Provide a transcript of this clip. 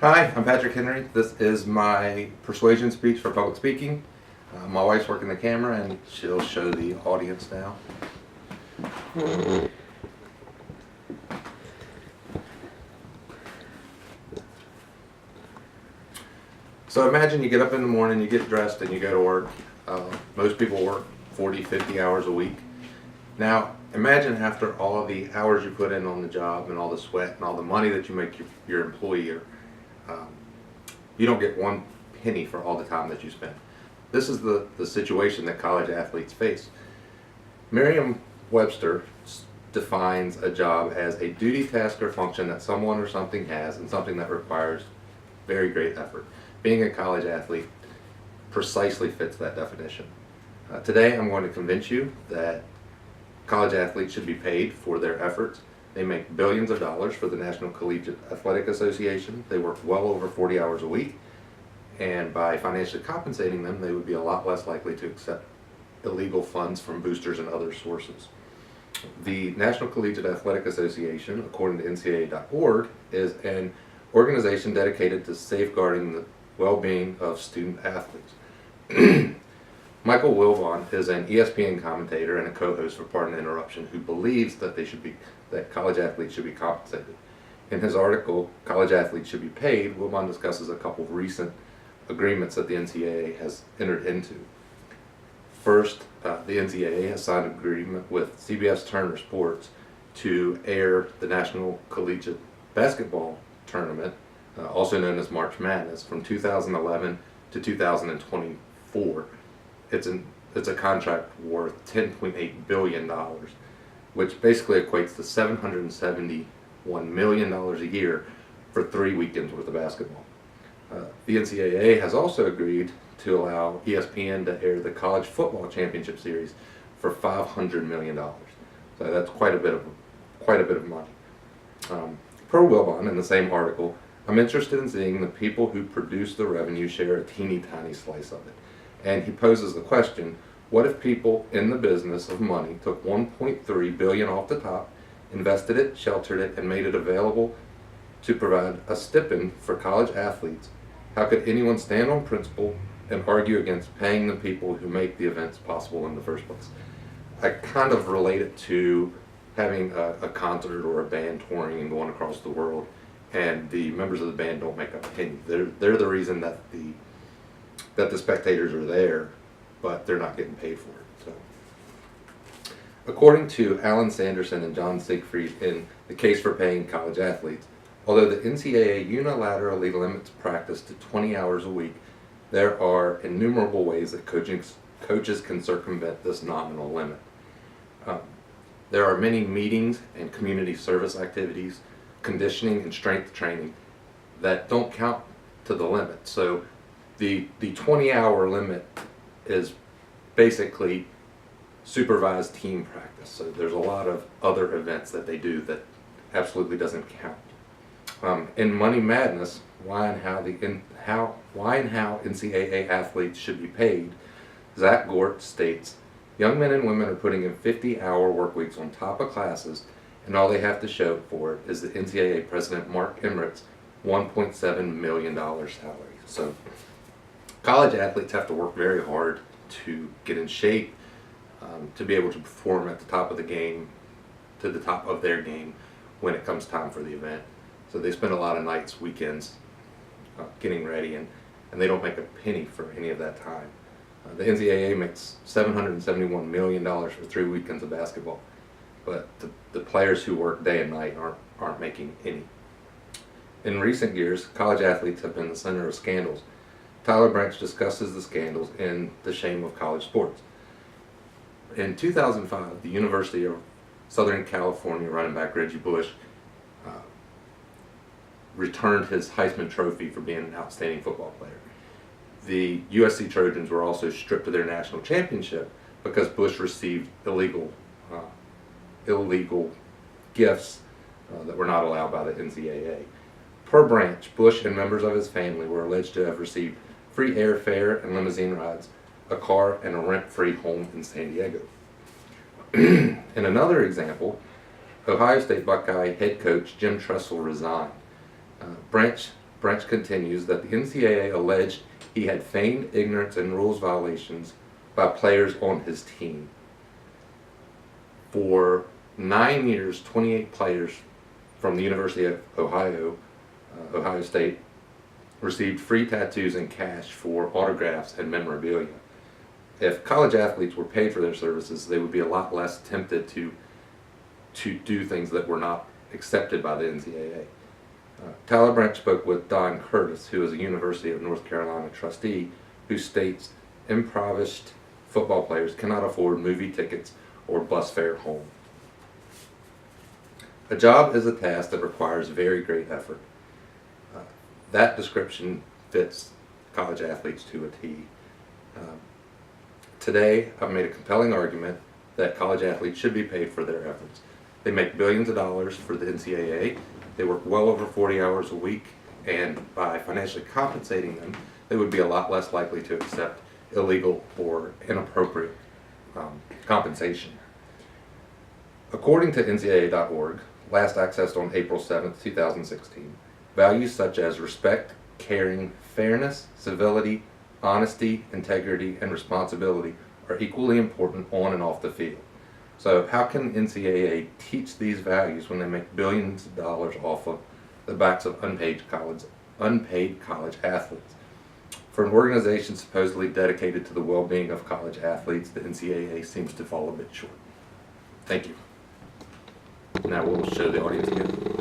Hi, I'm PHenry. This is my persuasion speech for public speaking. My wife's working the camera and she'll show the audience now. So imagine you get up in the morning, you get dressed, and you go to work. Most people work 40, 50 hours a week. Now, imagine after all of the hours you put in on the job and all the sweat and all the money that you make your employer, um, you don't get one penny for all the time that you spend. This is the situation that college athletes face. Merriam-Webster defines a job as a duty, task, or function that someone or something has and something that requires very great effort. Being a college athlete precisely fits that definition. Today I'm going to convince you that college athletes should be paid for their efforts. They make billions of dollars for the National Collegiate Athletic Association. They work well over 40 hours a week, and by financially compensating them, they would be a lot less likely to accept illegal funds from boosters and other sources. The National Collegiate Athletic Association, according to NCAA.org, is an organization dedicated to safeguarding the well-being of student athletes. Michael Wilbon is an ESPN commentator and a co-host for Pardon the Interruption who believes that that college athletes should be compensated. In his article, College Athletes Should Be Paid, Wilbon discusses a couple of recent agreements that the NCAA has entered into. First, the NCAA has signed an agreement with CBS Turner Sports to air the National Collegiate Basketball Tournament, also known as March Madness, from 2011 to 2024. It's a contract worth $10.8 billion, which basically equates to $771 million a year for 3 weekends worth of basketball. The NCAA has also agreed to allow ESPN to air the College Football Championship Series for $500 million. So that's quite a bit of money. Per Wilbon, in the same article, I'm interested in seeing the people who produce the revenue share a teeny tiny slice of it. And he poses the question, what if people in the business of money took $1.3 billion off the top, invested it, sheltered it, and made it available to provide a stipend for college athletes? How could anyone stand on principle and argue against paying the people who make the events possible in the first place? I kind of relate it to having a concert or a band touring and going across the world, and the members of the band don't make a penny. They're the reason that the spectators are there, but they're not getting paid for it. So, according to Alan Sanderson and John Siegfried in The Case for Paying College Athletes, although the NCAA unilaterally limits practice to 20 hours a week, there are innumerable ways that coaches can circumvent this nominal limit. There are many meetings and community service activities, conditioning and strength training that don't count to the limit. So the 20-hour limit is basically supervised team practice. So there's a lot of other events that they do that absolutely doesn't count. In Money Madness, why and how NCAA athletes should be paid, Zach Gort states, young men and women are putting in 50-hour work weeks on top of classes, and all they have to show for it is the NCAA president Mark Emmert's $1.7 million salary. So college athletes have to work very hard to get in shape, to be able to perform at the top of the game, to the top of their game when it comes time for the event. So they spend a lot of nights, weekends, getting ready, and they don't make a penny for any of that time. The NCAA makes $771 million for 3 weekends of basketball, but the players who work day and night aren't making any. In recent years, college athletes have been the center of scandals. Tyler Branch discusses the scandals in The Shame of College Sports. In 2005, the University of Southern California running back Reggie Bush returned his Heisman Trophy for being an outstanding football player. The USC Trojans were also stripped of their national championship because Bush received illegal gifts that were not allowed by the NCAA. Per Branch, Bush and members of his family were alleged to have received free airfare and limousine rides, a car, and a rent-free home in San Diego. In another example, Ohio State Buckeye head coach Jim Tressel resigned. Branch Branch continues that the NCAA alleged he had feigned ignorance and rules violations by players on his team. For 9 years, 28 players from the University of Ohio, Ohio State, received free tattoos and cash for autographs and memorabilia. If college athletes were paid for their services, they would be a lot less tempted to do things that were not accepted by the NCAA. Tyler Branch spoke with Don Curtis, who is a University of North Carolina trustee, who states impoverished football players cannot afford movie tickets or bus fare home. A job is a task that requires very great effort. That description fits college athletes to a T. Today, I've made a compelling argument that college athletes should be paid for their efforts. They make billions of dollars for the NCAA. They work well over 40 hours a week, and by financially compensating them, they would be a lot less likely to accept illegal or inappropriate compensation. According to NCAA.org, last accessed on April 7, 2016, values such as respect, caring, fairness, civility, honesty, integrity, and responsibility are equally important on and off the field. So how can NCAA teach these values when they make billions of dollars off of the backs of unpaid college athletes? For an organization supposedly dedicated to the well-being of college athletes, the NCAA seems to fall a bit short. Thank you. Now we'll show the audience again.